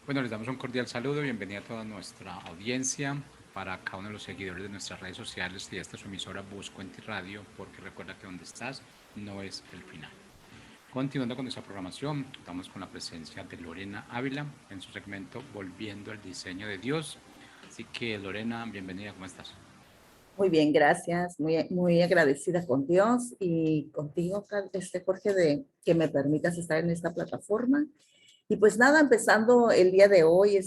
Bueno, les damos un cordial saludo, bienvenida a toda nuestra audiencia, para cada uno de los seguidores de nuestras redes sociales y esta es su emisora Busco en Ti Radio, porque recuerda que donde estás no es el final. Continuando con nuestra programación, estamos con la presencia de Lorena Ávila en su segmento Volviendo al Diseño de Dios. Así que Lorena, bienvenida, ¿cómo estás? Muy bien, gracias. Muy agradecida con Dios y contigo, Jorge, de que me permitas estar en esta plataforma. Y pues nada, empezando el día de hoy,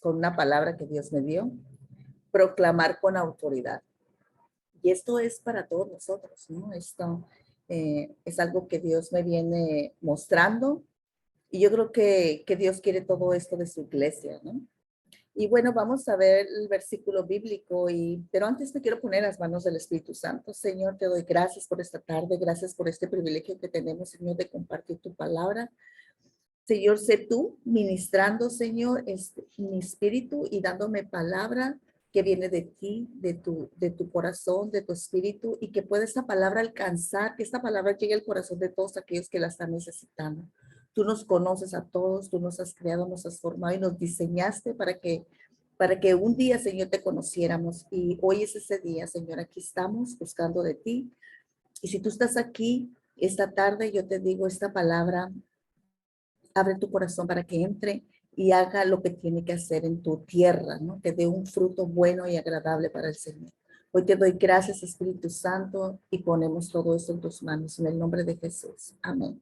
con una palabra que Dios me dio, proclamar con autoridad. Y esto es para todos nosotros, ¿no? Esto es algo que Dios me viene mostrando y yo creo que Dios quiere todo esto de su iglesia, ¿no? Y bueno, vamos a ver el versículo bíblico, pero antes me quiero poner las manos del Espíritu Santo. Señor, te doy gracias por esta tarde, gracias por este privilegio que tenemos, Señor, de compartir tu palabra. Señor, sé tú ministrando, Señor, mi espíritu y dándome palabra que viene de ti, de tu corazón, de tu espíritu, y que pueda esta palabra alcanzar, que esta palabra llegue al corazón de todos aquellos que la están necesitando. Tú nos conoces a todos, tú nos has creado, nos has formado y nos diseñaste para que un día, Señor, te conociéramos. Y hoy es ese día, Señor, aquí estamos buscando de ti. Y si tú estás aquí esta tarde, yo te digo esta palabra, abre tu corazón para que entre y haga lo que tiene que hacer en tu tierra, ¿no? Que dé un fruto bueno y agradable para el Señor. Hoy te doy gracias, Espíritu Santo, y ponemos todo esto en tus manos, en el nombre de Jesús. Amén.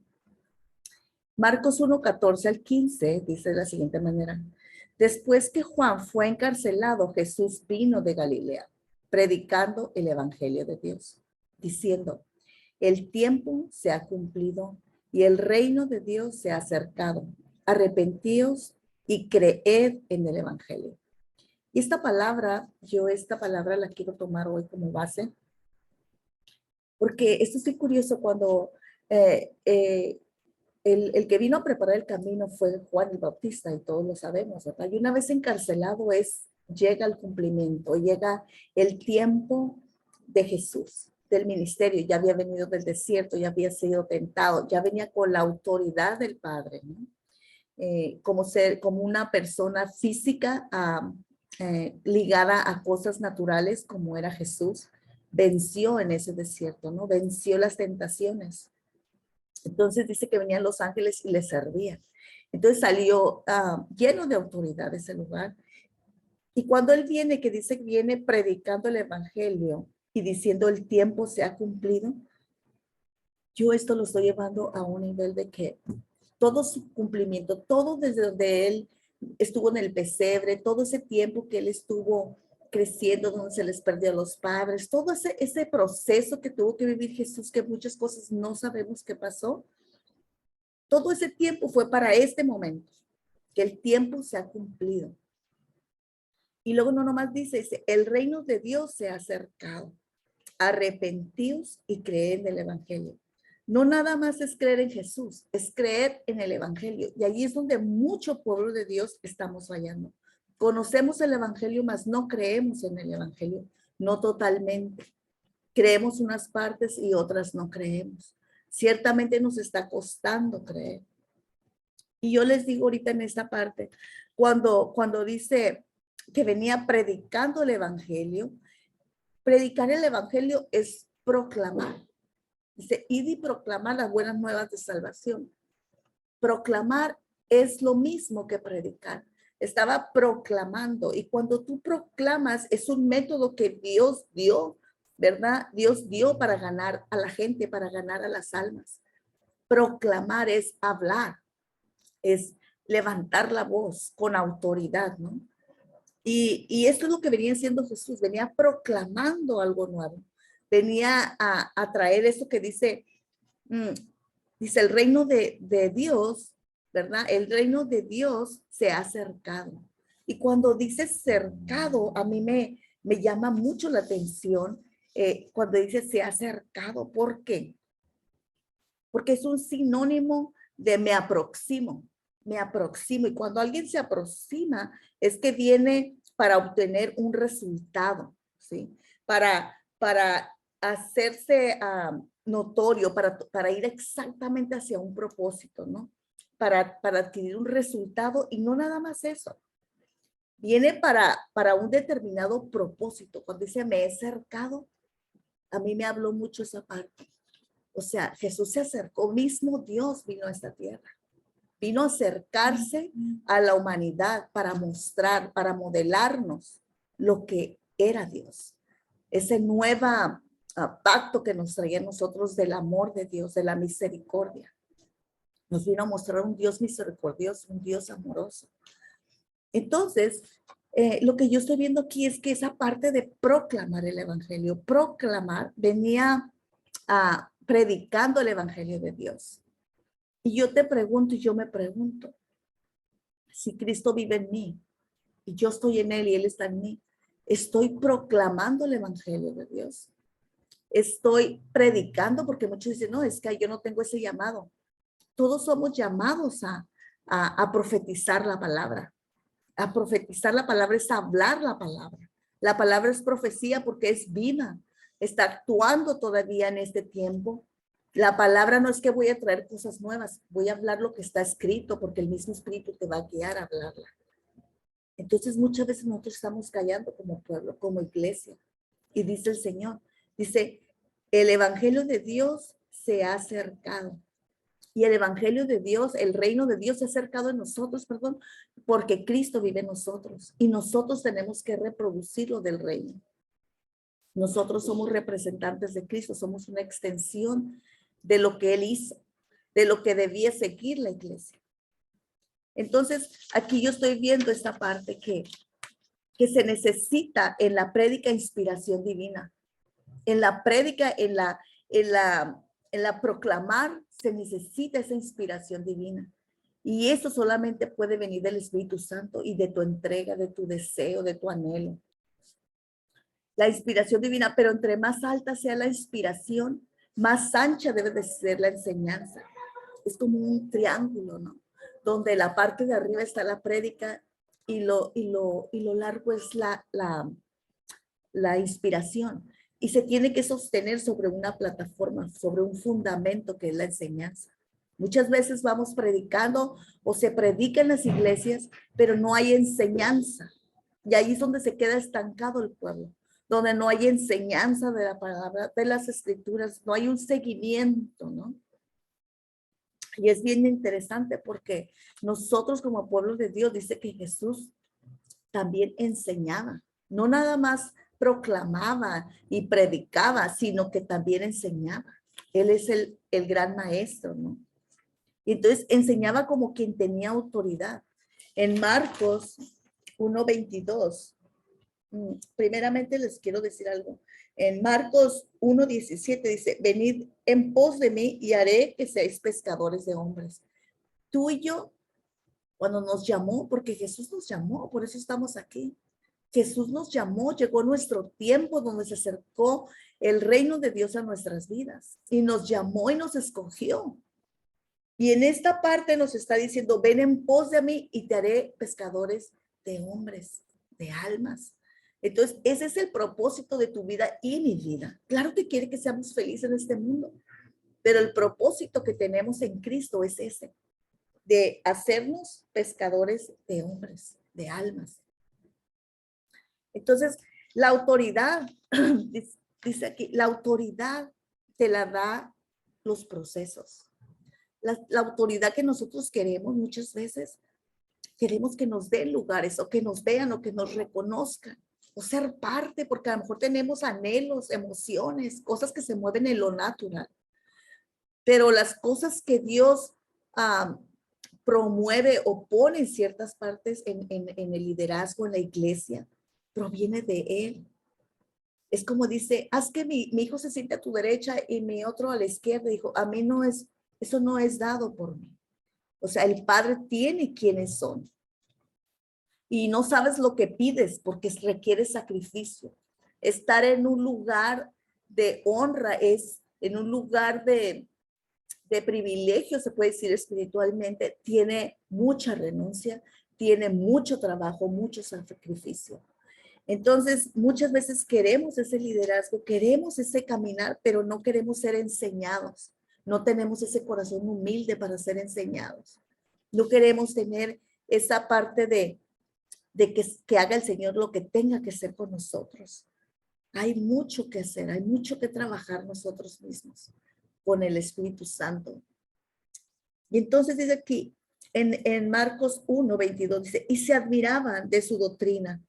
Marcos 1:14 al 15 dice de la siguiente manera. Después que Juan fue encarcelado, Jesús vino de Galilea, predicando el evangelio de Dios, diciendo, el tiempo se ha cumplido y el reino de Dios se ha acercado. Arrepentíos y creed en el evangelio. Y esta palabra la quiero tomar hoy como base, porque esto es muy curioso cuando eh, eh, el que vino a preparar el camino fue Juan el Bautista y todos lo sabemos, ¿verdad? Y una vez encarcelado llega el cumplimiento, llega el tiempo de Jesús, del ministerio. Ya había venido del desierto, ya había sido tentado, ya venía con la autoridad del Padre, ¿no? Como una persona física ligada a cosas naturales como era Jesús, venció en ese desierto, ¿no? Venció las tentaciones. Entonces dice que venían los ángeles y le servían. Entonces salió lleno de autoridad de ese lugar. Y cuando él viene, que dice que viene predicando el evangelio y diciendo el tiempo se ha cumplido, yo esto lo estoy llevando a un nivel de que todo su cumplimiento, todo desde donde él estuvo en el pesebre, todo ese tiempo que él estuvo creciendo, donde se les perdió a los padres, todo ese proceso que tuvo que vivir Jesús, que muchas cosas no sabemos qué pasó, todo ese tiempo fue para este momento, que el tiempo se ha cumplido. Y luego no nomás dice, el reino de Dios se ha acercado. Arrepentíos y creed en el evangelio. No nada más es creer en Jesús, es creer en el evangelio. Y allí es donde mucho pueblo de Dios estamos fallando. Conocemos el evangelio, mas no creemos en el evangelio, no totalmente. Creemos unas partes y otras no creemos. Ciertamente nos está costando creer. Y yo les digo ahorita en esta parte, cuando dice que venía predicando el evangelio, predicar el evangelio es proclamar. Dice, id y proclamar las buenas nuevas de salvación. Proclamar es lo mismo que predicar. Estaba proclamando, y cuando tú proclamas es un método que Dios dio, ¿verdad? Dios dio para ganar a la gente, para ganar a las almas. Proclamar es hablar, es levantar la voz con autoridad, ¿no? Y esto es lo que venía haciendo Jesús, venía proclamando algo nuevo, venía a traer eso que dice el reino de Dios, ¿verdad? El reino de Dios se ha acercado. Y cuando dice cercado, a mí me llama mucho la atención cuando dice se ha acercado. ¿Por qué? Porque es un sinónimo de me aproximo, me aproximo. Y cuando alguien se aproxima, es que viene para obtener un resultado, ¿sí? Para hacerse notorio, para ir exactamente hacia un propósito, ¿no? para adquirir un resultado y no nada más eso. Viene para un determinado propósito. Cuando dice me he acercado, a mí me habló mucho esa parte. O sea, Jesús se acercó, mismo Dios vino a esta tierra. Vino a acercarse a la humanidad para mostrar, para modelarnos lo que era Dios. Ese nuevo pacto que nos traía a nosotros del amor de Dios, de la misericordia. Nos vino a mostrar un Dios misericordioso, un Dios amoroso. Entonces, lo que yo estoy viendo aquí es que esa parte de proclamar el evangelio, proclamar, venía predicando el evangelio de Dios. Y yo te pregunto y yo me pregunto, si Cristo vive en mí y yo estoy en él y él está en mí, ¿estoy proclamando el evangelio de Dios? Estoy predicando, porque muchos dicen, no, es que yo no tengo ese llamado. Todos somos llamados a profetizar la palabra. A profetizar la palabra es hablar la palabra. La palabra es profecía porque es viva. Está actuando todavía en este tiempo. La palabra no es que voy a traer cosas nuevas. Voy a hablar lo que está escrito porque el mismo Espíritu te va a guiar a hablarla. Entonces muchas veces nosotros estamos callando como pueblo, como iglesia. Y dice el Señor, dice, el evangelio de Dios se ha acercado. Y el evangelio de Dios, el reino de Dios se ha acercado en nosotros, perdón, porque Cristo vive en nosotros. Y nosotros tenemos que reproducirlo del reino. Nosotros somos representantes de Cristo, somos una extensión de lo que Él hizo, de lo que debía seguir la iglesia. Entonces, aquí yo estoy viendo esta parte que se necesita en la prédica inspiración divina. En la prédica, en la proclamar, se necesita esa inspiración divina. Y eso solamente puede venir del Espíritu Santo y de tu entrega, de tu deseo, de tu anhelo. La inspiración divina, pero entre más alta sea la inspiración, más ancha debe de ser la enseñanza. Es como un triángulo, ¿no? Donde la parte de arriba está la prédica y lo largo es la inspiración. Y se tiene que sostener sobre una plataforma, sobre un fundamento que es la enseñanza. Muchas veces vamos predicando o se predica en las iglesias, pero no hay enseñanza. Y ahí es donde se queda estancado el pueblo, donde no hay enseñanza de la palabra, de las escrituras, no hay un seguimiento, ¿no? Y es bien interesante porque nosotros como pueblo de Dios, dice que Jesús también enseñaba, no nada más proclamaba y predicaba, sino que también enseñaba. Él es el gran maestro, ¿no? Y entonces enseñaba como quien tenía autoridad. En Marcos 1:22, primeramente les quiero decir algo. En Marcos 1:17 dice, venid en pos de mí y haré que seáis pescadores de hombres. Tú y yo, cuando nos llamó, porque Jesús nos llamó, por eso estamos aquí. Jesús nos llamó, llegó nuestro tiempo donde se acercó el reino de Dios a nuestras vidas y nos llamó y nos escogió. Y en esta parte nos está diciendo, ven en pos de mí y te haré pescadores de hombres, de almas. Entonces, ese es el propósito de tu vida y mi vida. Claro que quiere que seamos felices en este mundo, pero el propósito que tenemos en Cristo es ese, de hacernos pescadores de hombres, de almas. Entonces, la autoridad, dice aquí, la autoridad te la da los procesos. La autoridad que nosotros queremos muchas veces, queremos que nos den lugares o que nos vean o que nos reconozcan o ser parte, porque a lo mejor tenemos anhelos, emociones, cosas que se mueven en lo natural. Pero las cosas que Dios promueve o pone en ciertas partes en el liderazgo, en la iglesia, proviene de Él. Es como dice, haz que mi hijo se siente a tu derecha y mi otro a la izquierda. Dijo, a mí no es, eso no es dado por mí. O sea, el Padre tiene quienes son. Y no sabes lo que pides porque requiere sacrificio. Estar en un lugar de honra es en un lugar de privilegio, se puede decir espiritualmente, tiene mucha renuncia, tiene mucho trabajo, mucho sacrificio. Entonces, muchas veces queremos ese liderazgo, queremos ese caminar, pero no queremos ser enseñados. No tenemos ese corazón humilde para ser enseñados. No queremos tener esa parte de que haga el Señor lo que tenga que hacer con nosotros. Hay mucho que hacer, hay mucho que trabajar nosotros mismos con el Espíritu Santo. Y entonces dice aquí, en Marcos 1:22, dice, y se admiraban de su doctrina,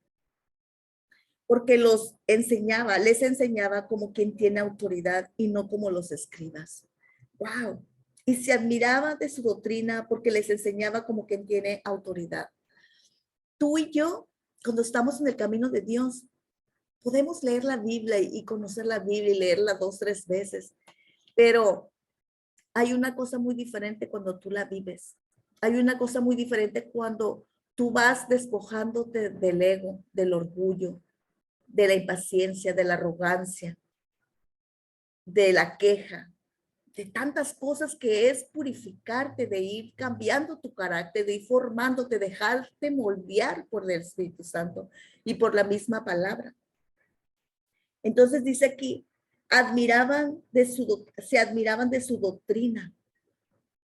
porque les enseñaba como quien tiene autoridad y no como los escribas. Wow. Y se admiraban de su doctrina porque les enseñaba como quien tiene autoridad. Tú y yo, cuando estamos en el camino de Dios, podemos leer la Biblia y conocer la Biblia y leerla 2, 3 veces, pero hay una cosa muy diferente cuando tú la vives. Hay una cosa muy diferente cuando tú vas despojándote del ego, del orgullo, de la impaciencia, de la arrogancia, de la queja, de tantas cosas que es purificarte, de ir cambiando tu carácter, de ir formándote, dejarte moldear por el Espíritu Santo y por la misma palabra. Entonces dice aquí, se admiraban de su doctrina.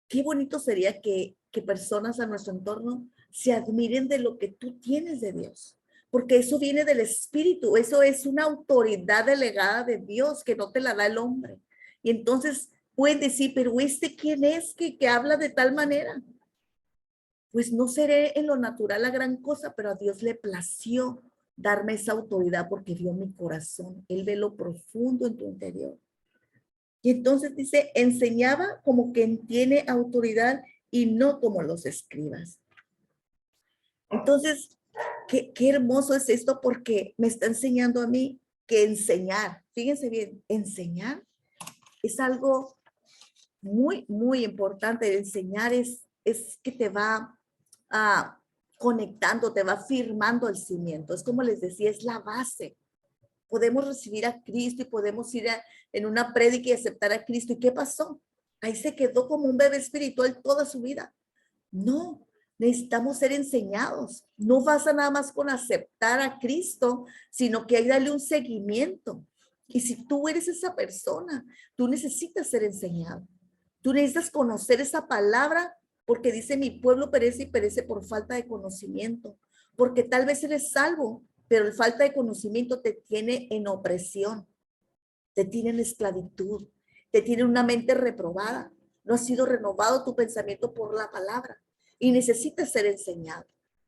Qué bonito sería que personas a nuestro entorno se admiren de lo que tú tienes de Dios, porque eso viene del Espíritu, eso es una autoridad delegada de Dios que no te la da el hombre. Y entonces pueden decir, pero ¿quién es que habla de tal manera? Pues no seré en lo natural la gran cosa, pero a Dios le plació darme esa autoridad porque vio mi corazón. Él ve lo profundo en tu interior. Y entonces dice, enseñaba como quien tiene autoridad y no como los escribas. Entonces, qué hermoso es esto porque me está enseñando a mí que enseñar, fíjense bien, enseñar es algo muy, muy importante. Enseñar es que te va conectando, te va firmando el cimiento. Es como les decía, es la base. Podemos recibir a Cristo y podemos ir en una prédica y aceptar a Cristo. ¿Y qué pasó? Ahí se quedó como un bebé espiritual toda su vida. No, necesitamos ser enseñados. No basta nada más con aceptar a Cristo, sino que hay que darle un seguimiento. Y si tú eres esa persona, tú necesitas ser enseñado. Tú necesitas conocer esa palabra porque dice mi pueblo perece y perece por falta de conocimiento. Porque tal vez eres salvo, pero la falta de conocimiento te tiene en opresión, te tiene en esclavitud, te tiene una mente reprobada. No ha sido renovado tu pensamiento por la palabra y necesitas ser enseñado.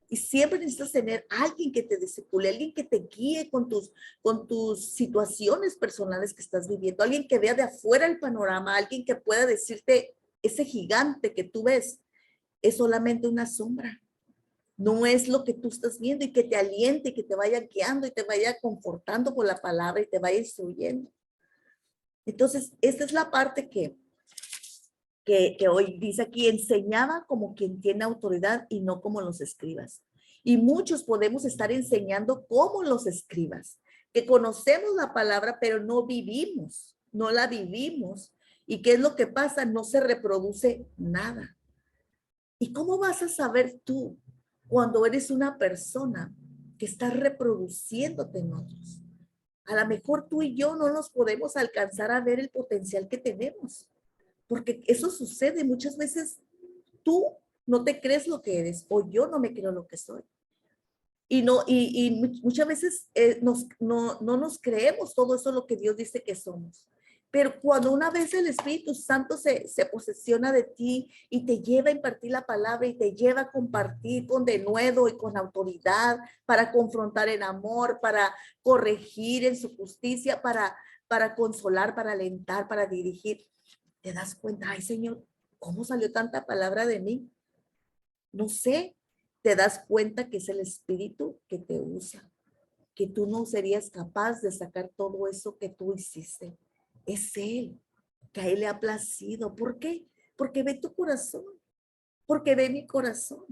Y siempre necesitas tener alguien que te discipule, alguien que te guíe con tus situaciones personales que estás viviendo, alguien que vea de afuera el panorama, alguien que pueda decirte, ese gigante que tú ves es solamente una sombra. No es lo que tú estás viendo, y que te aliente, que te vaya guiando y te vaya confortando con la palabra y te vaya instruyendo. Entonces, esta es la parte que hoy dice aquí, enseñaba como quien tiene autoridad y no como los escribas. Y muchos podemos estar enseñando como los escribas, que conocemos la palabra, pero no vivimos, no la vivimos. ¿Y qué es lo que pasa? No se reproduce nada. ¿Y cómo vas a saber tú cuando eres una persona que está reproduciéndote en otros? A lo mejor tú y yo no nos podemos alcanzar a ver el potencial que tenemos, porque eso sucede muchas veces. Tú no te crees lo que eres o yo no me creo lo que soy. Y muchas veces no nos creemos todo eso lo que Dios dice que somos. Pero cuando una vez el Espíritu Santo se posesiona de ti y te lleva a impartir la palabra y te lleva a compartir con denuedo y con autoridad para confrontar en amor, para corregir en su justicia, para consolar, para alentar, para dirigir, te das cuenta, ay Señor, ¿cómo salió tanta palabra de mí? No sé, te das cuenta que es el Espíritu que te usa, que tú no serías capaz de sacar todo eso que tú hiciste. Es Él, que a Él le ha placido. ¿Por qué? Porque ve tu corazón, porque ve mi corazón.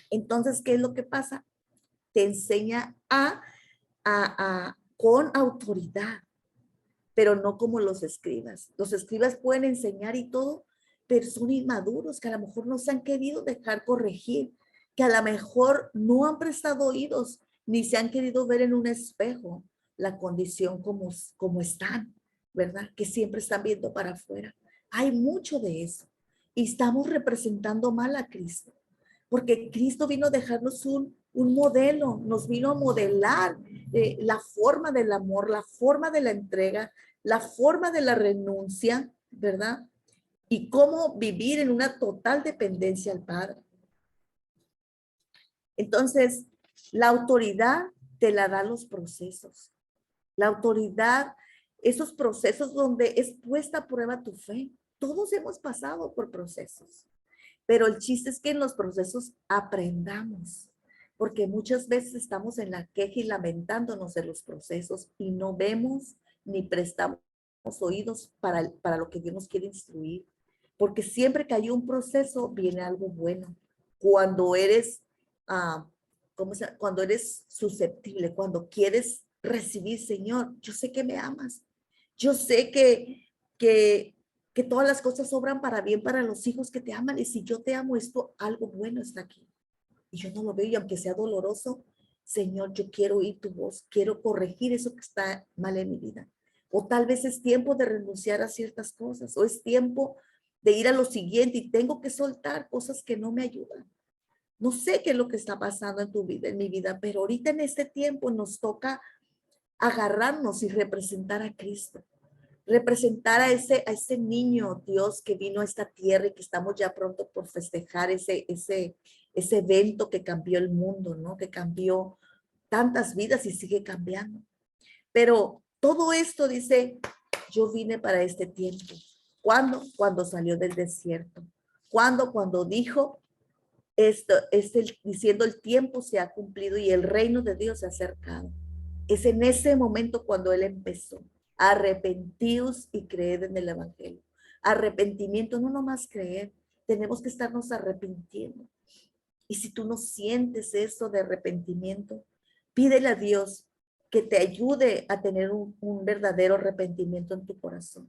Entonces, ¿qué es lo que pasa? Te enseña con autoridad, pero no como los escribas. Los escribas pueden enseñar y todo, pero son inmaduros, que a lo mejor no se han querido dejar corregir, que a lo mejor no han prestado oídos, ni se han querido ver en un espejo la condición como están, ¿verdad? Que siempre están viendo para afuera. Hay mucho de eso. y estamos representando mal a Cristo, porque Cristo vino a dejarnos un modelo, nos vino a modelar la forma del amor, la forma de la entrega, la forma de la renuncia, ¿verdad? Y cómo vivir en una total dependencia al Padre. Entonces, la autoridad te la dan los procesos. La autoridad, esos procesos donde es puesta a prueba tu fe. Todos hemos pasado por procesos, pero el chiste es que en los procesos aprendamos, porque muchas veces estamos en la queja y lamentándonos de los procesos y no vemos ni prestamos oídos para lo que Dios nos quiere instruir, porque siempre que hay un proceso viene algo bueno. Cuando eres, ah, cuando eres susceptible, cuando quieres recibir, Señor, yo sé que me amas, yo sé que todas las cosas obran para bien para los hijos que te aman. Y si yo te amo, esto, algo bueno está aquí. Y yo no lo veo, y aunque sea doloroso, Señor, yo quiero oír tu voz, quiero corregir eso que está mal en mi vida. O tal vez es tiempo de renunciar a ciertas cosas, o es tiempo de ir a lo siguiente y tengo que soltar cosas que no me ayudan. No sé qué es lo que está pasando en tu vida, en mi vida, pero ahorita en este tiempo nos toca agarrarnos y representar a Cristo. Representar a ese niño Dios que vino a esta tierra y que estamos ya pronto por festejar ese evento que cambió el mundo, ¿no? Que cambió tantas vidas y sigue cambiando. Pero todo esto dice, yo vine para este tiempo. ¿Cuándo? Cuando salió del desierto. ¿Cuándo? Cuando dijo, diciendo el tiempo se ha cumplido y el reino de Dios se ha acercado. Es en ese momento cuando él empezó. Arrepentíos y creed en el evangelio. Arrepentimiento, no nomás creer, tenemos que estarnos arrepintiendo. Y si tú no sientes eso de arrepentimiento, pídele a Dios que te ayude a tener un verdadero arrepentimiento en tu corazón.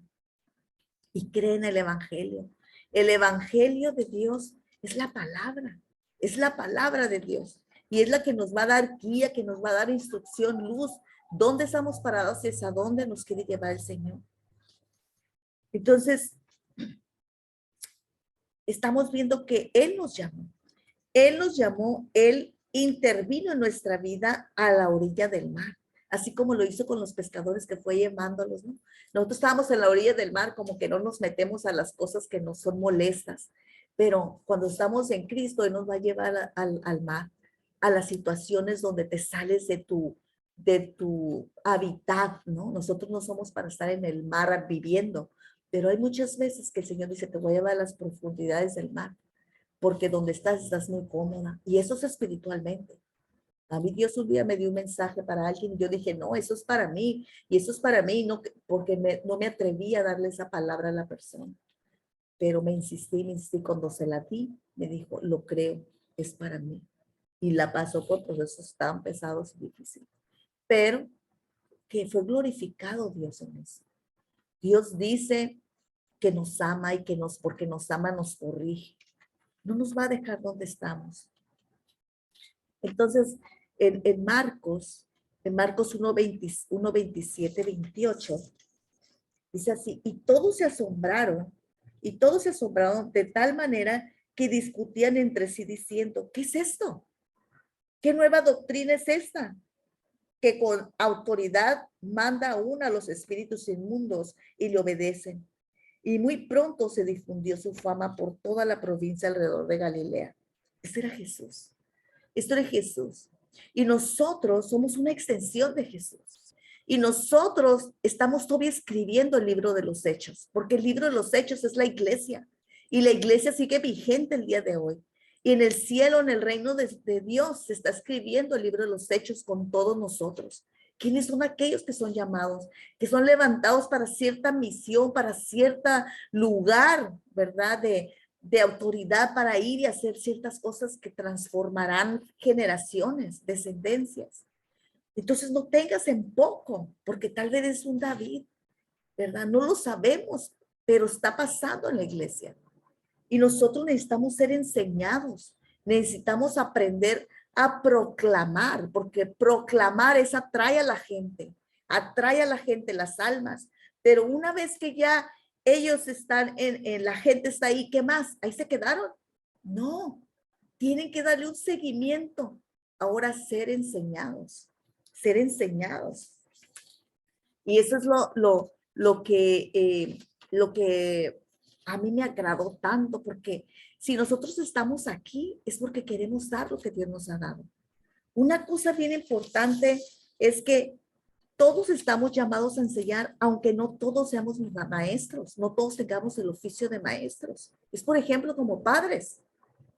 Y cree en el evangelio. El evangelio de Dios es la palabra de Dios. Y es la que nos va a dar guía, que nos va a dar instrucción, luz, dónde estamos parados y es a dónde nos quiere llevar el Señor. Entonces, estamos viendo que Él nos llamó. Él nos llamó, Él intervino en nuestra vida a la orilla del mar, así como lo hizo con los pescadores que fue llevándolos, ¿no? Nosotros estábamos en la orilla del mar, como que no nos metemos a las cosas que nos son molestas, pero cuando estamos en Cristo, Él nos va a llevar al mar, a las situaciones donde te sales de tu hábitat, ¿no? Nosotros no somos para estar en el mar viviendo, pero hay muchas veces que el Señor dice, te voy a llevar a las profundidades del mar, porque donde estás muy cómoda, y eso es espiritualmente. A mí Dios un día me dio un mensaje para alguien y yo dije, no, eso es para mí, y eso es para mí, no, porque no me atreví a darle esa palabra a la persona, pero me insistí, cuando se la di, me dijo, lo creo, es para mí, y la pasó por procesos tan pesados y difíciles, pero que fue glorificado Dios en eso. Dios dice que nos ama y que porque nos ama nos corrige. No nos va a dejar donde estamos. Entonces, en Marcos 1, 27, 28, dice así, y todos se asombraron de tal manera que discutían entre sí diciendo, ¿qué es esto? ¿Qué nueva doctrina es esta? Que con autoridad manda aún a los espíritus inmundos y le obedecen. Y muy pronto se difundió su fama por toda la provincia alrededor de Galilea. Este era Jesús. Esto era Jesús. Y nosotros somos una extensión de Jesús. Y nosotros estamos todavía escribiendo el libro de los Hechos, porque el libro de los Hechos es la iglesia. Y la iglesia sigue vigente el día de hoy. Y en el cielo, en el reino de Dios, se está escribiendo el libro de los Hechos con todos nosotros. ¿Quiénes son aquellos que son llamados, que son levantados para cierta misión, para cierto lugar, ¿verdad? De autoridad para ir y hacer ciertas cosas que transformarán generaciones, descendencias. Entonces no tengas en poco, porque tal vez es un David, ¿verdad? No lo sabemos, pero está pasando en la iglesia. Y nosotros necesitamos ser enseñados, necesitamos aprender a proclamar, porque proclamar es atrae a la gente, las almas. Pero una vez que ya ellos están la gente está ahí, ¿qué más? ¿Ahí se quedaron? No, tienen que darle un seguimiento. Ahora ser enseñados, ser enseñados. Y eso es lo que a mí me agradó tanto, porque si nosotros estamos aquí es porque queremos dar lo que Dios nos ha dado. Una cosa bien importante es que todos estamos llamados a enseñar, aunque no todos seamos maestros, no todos tengamos el oficio de maestros. Es, por ejemplo, como padres.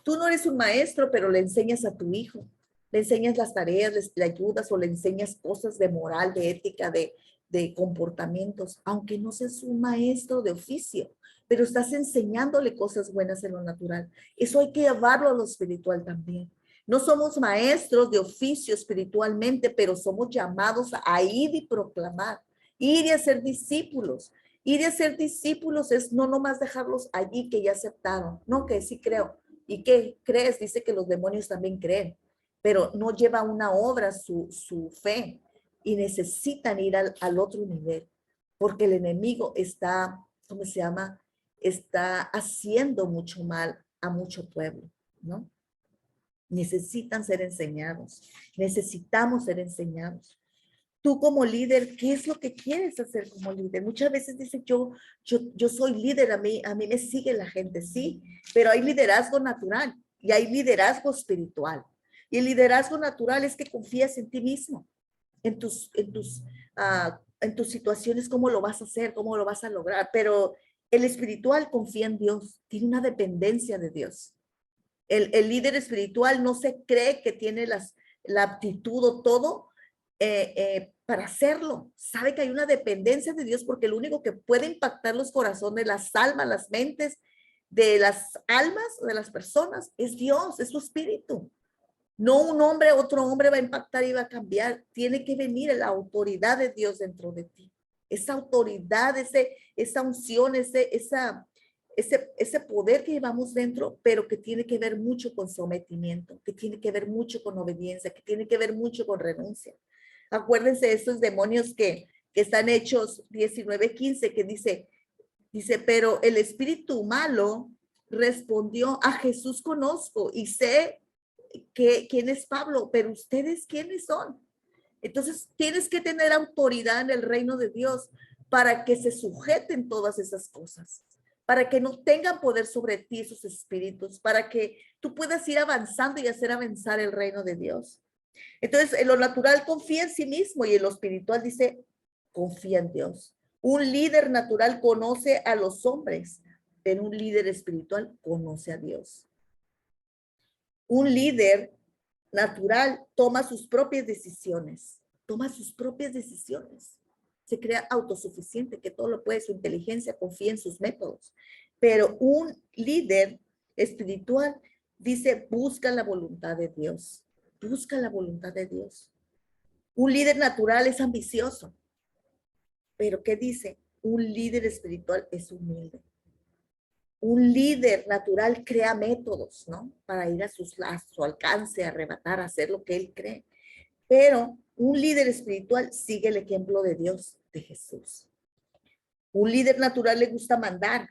Tú no eres un maestro, pero le enseñas a tu hijo. Le enseñas las tareas, le ayudas o le enseñas cosas de moral, de ética, de comportamientos, aunque no seas un maestro de oficio, pero estás enseñándole cosas buenas en lo natural. Eso hay que llevarlo a lo espiritual también. No somos maestros de oficio espiritualmente, pero somos llamados a ir y proclamar, ir y hacer discípulos. Ir y hacer discípulos es no nomás dejarlos allí que ya aceptaron, no, que sí creo. ¿Y qué crees? Dice que los demonios también creen, pero no lleva una obra su fe y necesitan ir al otro nivel, porque el enemigo está, ¿cómo se llama? Está haciendo mucho mal a mucho pueblo, ¿no? Necesitan ser enseñados, necesitamos ser enseñados. Tú como líder, ¿qué es lo que quieres hacer como líder? Muchas veces dice yo soy líder, a mí me sigue la gente, sí, pero hay liderazgo natural y hay liderazgo espiritual. Y el liderazgo natural es que confías en ti mismo, en tus situaciones, cómo lo vas a hacer, cómo lo vas a lograr. Pero el espiritual confía en Dios, tiene una dependencia de Dios. El líder espiritual no se cree que tiene la aptitud o todo para hacerlo. Sabe que hay una dependencia de Dios porque lo único que puede impactar los corazones, las almas, las mentes de las almas de las personas es Dios, es su espíritu. No un hombre, otro hombre va a impactar y va a cambiar. Tiene que venir la autoridad de Dios dentro de ti. Esa autoridad, esa unción, ese poder que llevamos dentro, pero que tiene que ver mucho con sometimiento, que tiene que ver mucho con obediencia, que tiene que ver mucho con renuncia. Acuérdense de estos demonios que están hechos 19:15, que dice, pero el espíritu malo respondió, a Jesús conozco y sé quién es Pablo, pero ustedes quiénes son. Entonces tienes que tener autoridad en el reino de Dios para que se sujeten todas esas cosas, para que no tengan poder sobre ti esos espíritus, para que tú puedas ir avanzando y hacer avanzar el reino de Dios. Entonces, en lo natural confía en sí mismo y en lo espiritual dice, confía en Dios. Un líder natural conoce a los hombres, pero un líder espiritual conoce a Dios. Un líder natural toma sus propias decisiones, se crea autosuficiente, que todo lo puede, su inteligencia, confía en sus métodos. Pero un líder espiritual dice, busca la voluntad de Dios, busca la voluntad de Dios. Un líder natural es ambicioso, pero ¿qué dice? Un líder espiritual es humilde. Un líder natural crea métodos, ¿no? Para ir a su alcance, arrebatar, hacer lo que él cree. Pero un líder espiritual sigue el ejemplo de Dios, de Jesús. Un líder natural le gusta mandar,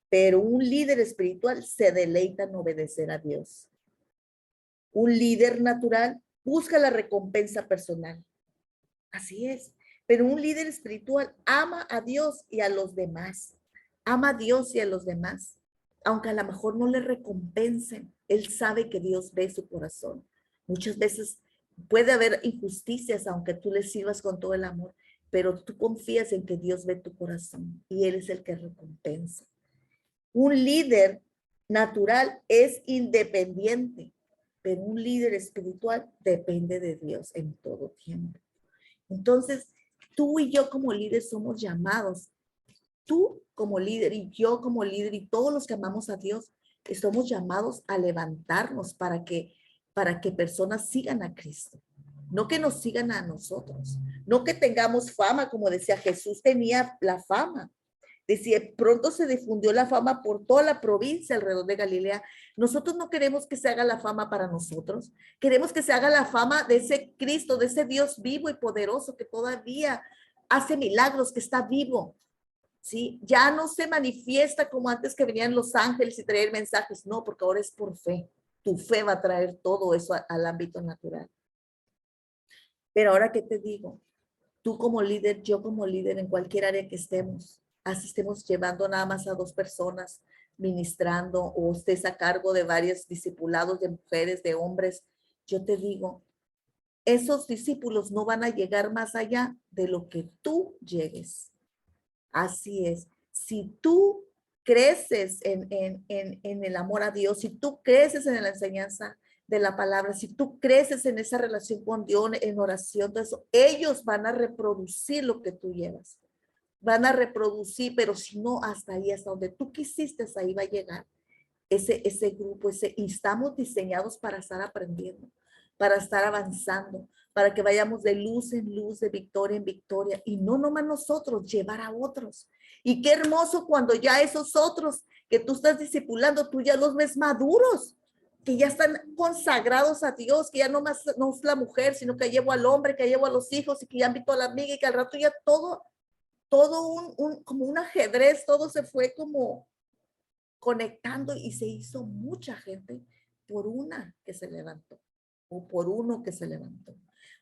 pero un líder espiritual se deleita en obedecer a Dios. Un líder natural busca la recompensa personal. Así es. Pero un líder espiritual ama a Dios y a los demás. Ama a Dios y a los demás. Aunque a lo mejor no le recompensen, él sabe que Dios ve su corazón. Muchas veces puede haber injusticias, aunque tú le sirvas con todo el amor, pero tú confías en que Dios ve tu corazón y Él es el que recompensa. Un líder natural es independiente, pero un líder espiritual depende de Dios en todo tiempo. Entonces, tú y yo como líderes somos llamados, tú como líder y yo como líder y todos los que amamos a Dios, estamos llamados a levantarnos para que personas sigan a Cristo. No que nos sigan a nosotros, no que tengamos fama, como decía Jesús tenía la fama. Decía, pronto se difundió la fama por toda la provincia alrededor de Galilea. Nosotros no queremos que se haga la fama para nosotros. Queremos que se haga la fama de ese Cristo, de ese Dios vivo y poderoso que todavía hace milagros, que está vivo. ¿sí? Ya no se manifiesta como antes que venían los ángeles y traer mensajes, no, porque ahora es por fe. Tu fe va a traer todo eso al ámbito natural. Pero ahora, ¿qué te digo? Tú como líder, yo como líder, en cualquier área que estemos, así estemos llevando nada más a 2 personas, ministrando, o estés a cargo de varios discipulados de mujeres, de hombres, yo te digo, esos discípulos no van a llegar más allá de lo que tú llegues. Así es. Si tú creces en el amor a Dios, si tú creces en la enseñanza de la palabra, si tú creces en esa relación con Dios, en oración, todo eso, ellos van a reproducir lo que tú llevas. Van a reproducir, pero si no, hasta ahí, hasta donde tú quisiste, ahí va a llegar ese grupo, y estamos diseñados para estar aprendiendo, para estar avanzando, para que vayamos de luz en luz, de victoria en victoria, y no nomás nosotros, llevar a otros. Y qué hermoso cuando ya esos otros que tú estás discipulando, tú ya los ves maduros, que ya están consagrados a Dios, que ya no más no es la mujer, sino que llevo al hombre, que llevo a los hijos, y que ya invito a la amiga, y que al rato ya todo como un ajedrez, todo se fue como conectando, y se hizo mucha gente por una que se levantó o por uno que se levantó.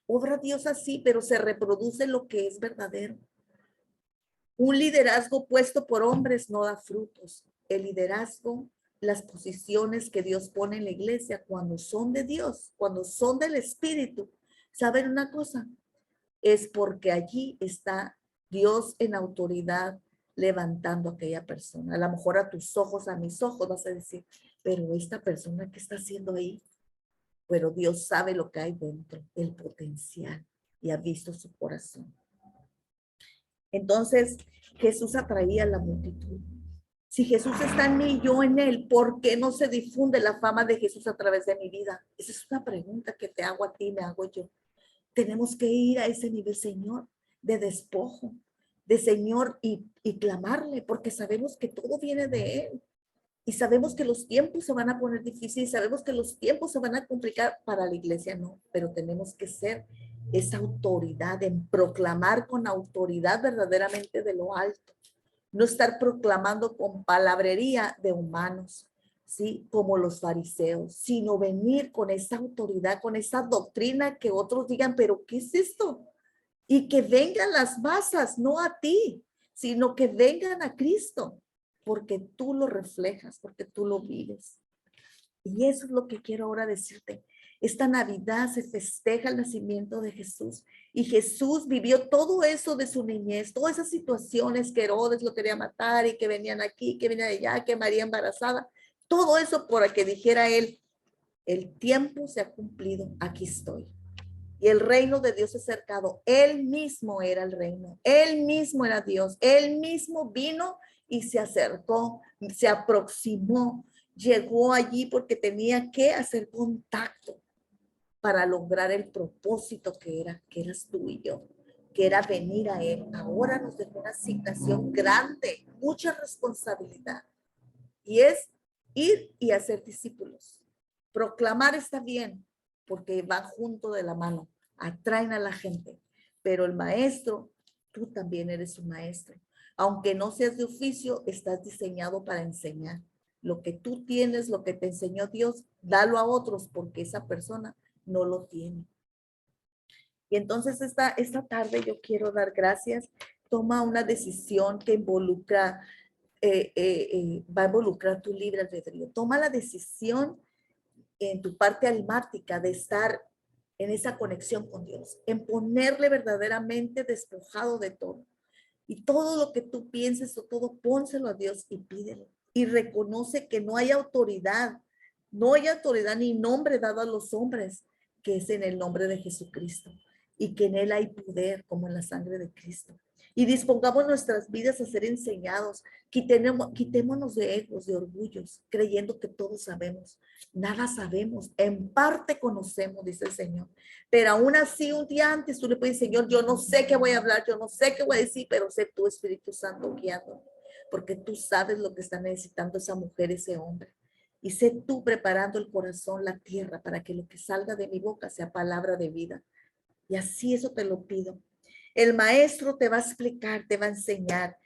Obra Dios así, pero se reproduce lo que es verdadero. Un liderazgo puesto por hombres no da frutos. El liderazgo, las posiciones que Dios pone en la iglesia, cuando son de Dios, cuando son del Espíritu, ¿saben una cosa? Es porque allí está Dios en autoridad levantando a aquella persona. A lo mejor a tus ojos, a mis ojos vas a decir, pero esta persona, ¿qué está haciendo ahí? Pero Dios sabe lo que hay dentro, el potencial, y ha visto su corazón. Entonces, Jesús atraía a la multitud. Si Jesús está en mí y yo en él, ¿por qué no se difunde la fama de Jesús a través de mi vida? Esa es una pregunta que te hago a ti, me hago yo. Tenemos que ir a ese nivel, Señor, de despojo, de Señor, y clamarle, porque sabemos que todo viene de Él. Y sabemos que los tiempos se van a poner difíciles, sabemos que los tiempos se van a complicar para la iglesia, no, pero tenemos que ser esa autoridad, en proclamar con autoridad verdaderamente de lo alto, no estar proclamando con palabrería de humanos, ¿sí? Como los fariseos, sino venir con esa autoridad, con esa doctrina, que otros digan, pero ¿qué es esto? Y que vengan las masas, no a ti, sino que vengan a Cristo, porque tú lo reflejas, porque tú lo vives. Y eso es lo que quiero ahora decirte. Esta Navidad se festeja el nacimiento de Jesús, y Jesús vivió todo eso de su niñez, todas esas situaciones que Herodes lo quería matar, y que venían aquí, que venían allá, que María embarazada, todo eso para que dijera él, el tiempo se ha cumplido, aquí estoy. Y el reino de Dios es cercado. Él mismo era el reino, él mismo era Dios, él mismo vino y se acercó, se aproximó, llegó allí porque tenía que hacer contacto para lograr el propósito que eras tú y yo, que era venir a Él. Ahora nos dejó una asignación grande, mucha responsabilidad, y es ir y hacer discípulos. Proclamar está bien, porque van junto de la mano, atraen a la gente, pero el maestro, tú también eres un maestro. Aunque no seas de oficio, estás diseñado para enseñar. Lo que tú tienes, lo que te enseñó Dios, dalo a otros, porque esa persona no lo tiene. Y entonces esta tarde yo quiero dar gracias. Toma una decisión que involucra, va a involucrar tu libre albedrío. Toma la decisión en tu parte almática de estar en esa conexión con Dios, en ponerle verdaderamente despojado de todo. Y todo lo que tú pienses o todo, pónselo a Dios y pídelo. Y reconoce que no hay autoridad ni nombre dado a los hombres, que es en el nombre de Jesucristo, y que en él hay poder como en la sangre de Cristo. Y dispongamos nuestras vidas a ser enseñados. Quitémonos de egos, de orgullos, creyendo que todos sabemos. Nada sabemos, en parte conocemos, dice el Señor. Pero aún así, un día antes tú le puedes decir, Señor, yo no sé qué voy a hablar, yo no sé qué voy a decir, pero sé tu Espíritu Santo guiando, porque tú sabes lo que está necesitando esa mujer, ese hombre. Y sé tú preparando el corazón, la tierra, para que lo que salga de mi boca sea palabra de vida. Y así eso te lo pido. El maestro te va a explicar, te va a enseñar,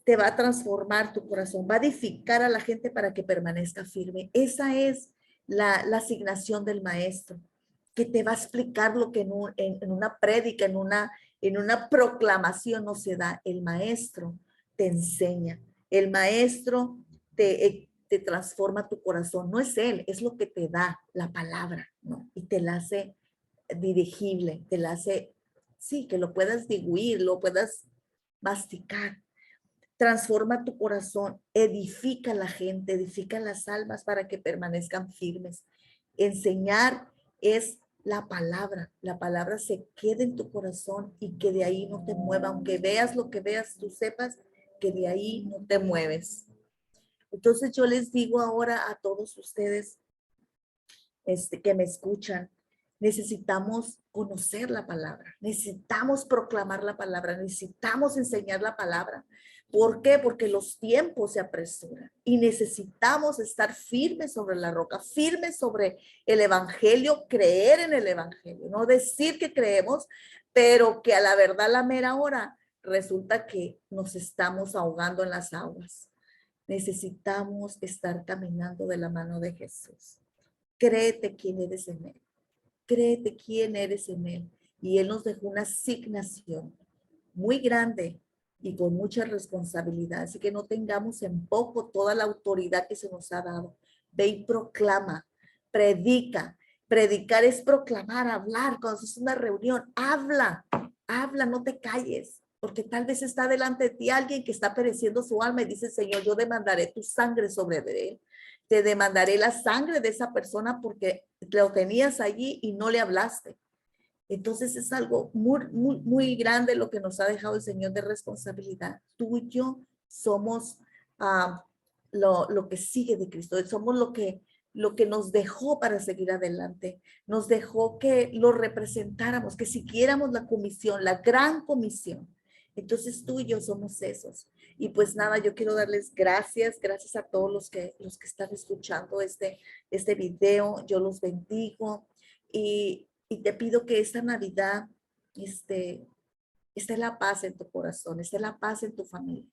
te va a transformar tu corazón, va a edificar a la gente para que permanezca firme. Esa es la asignación del maestro, que te va a explicar lo que en una prédica, en una proclamación no se da. El maestro te enseña, el maestro te transforma tu corazón. No es él, es lo que te da la palabra, ¿no? Y te la hace dirigible, te la hace, sí, que lo puedas diluir, lo puedas masticar. Transforma tu corazón, edifica a la gente, edifica las almas para que permanezcan firmes. Enseñar es la palabra se quede en tu corazón y que de ahí no te mueva, aunque veas lo que veas, tú sepas que de ahí no te mueves. Entonces yo les digo ahora a todos ustedes que me escuchan, necesitamos conocer la palabra, necesitamos proclamar la palabra, necesitamos enseñar la palabra. ¿Por qué? Porque los tiempos se apresuran y necesitamos estar firmes sobre la roca, firmes sobre el evangelio, creer en el evangelio, no decir que creemos, pero que a la verdad la mera hora resulta que nos estamos ahogando en las aguas. Necesitamos estar caminando de la mano de Jesús. Créete quién eres en Él. Créete quién eres en Él. Y Él nos dejó una asignación muy grande y con mucha responsabilidad. Así que no tengamos en poco toda la autoridad que se nos ha dado. Ve y proclama, predica. Predicar es proclamar, hablar. Cuando es una reunión, habla, no te calles. Porque tal vez está delante de ti alguien que está pereciendo su alma y dice, Señor, yo demandaré tu sangre sobre él. Te demandaré la sangre de esa persona porque lo tenías allí y no le hablaste. Entonces es algo muy grande lo que nos ha dejado el Señor de responsabilidad. Tú y yo somos lo que sigue de Cristo. Somos lo que nos dejó para seguir adelante. Nos dejó que lo representáramos, que siguiéramos la comisión, la gran comisión. Entonces tú y yo somos esos. Y pues nada, yo quiero darles gracias a todos los que están escuchando este video. Yo los bendigo y te pido que esta Navidad esté la paz en tu corazón, esté la paz en tu familia.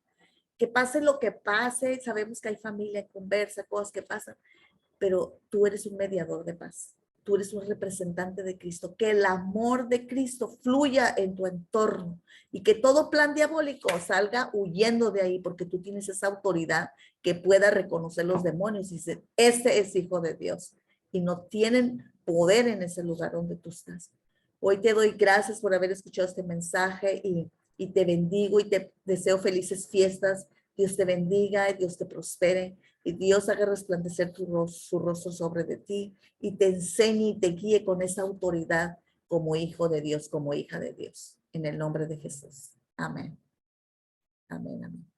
Que pase lo que pase, sabemos que hay familia, conversa, cosas que pasan, pero tú eres un mediador de paz. Tú eres un representante de Cristo. Que el amor de Cristo fluya en tu entorno y que todo plan diabólico salga huyendo de ahí porque tú tienes esa autoridad que pueda reconocer los demonios y decir, este es hijo de Dios. Y no tienen poder en ese lugar donde tú estás. Hoy te doy gracias por haber escuchado este mensaje y te bendigo y te deseo felices fiestas. Dios te bendiga, Dios te prospere y Dios haga resplandecer su rostro sobre de ti y te enseñe y te guíe con esa autoridad como hijo de Dios, como hija de Dios. En el nombre de Jesús. Amén. Amén, amén.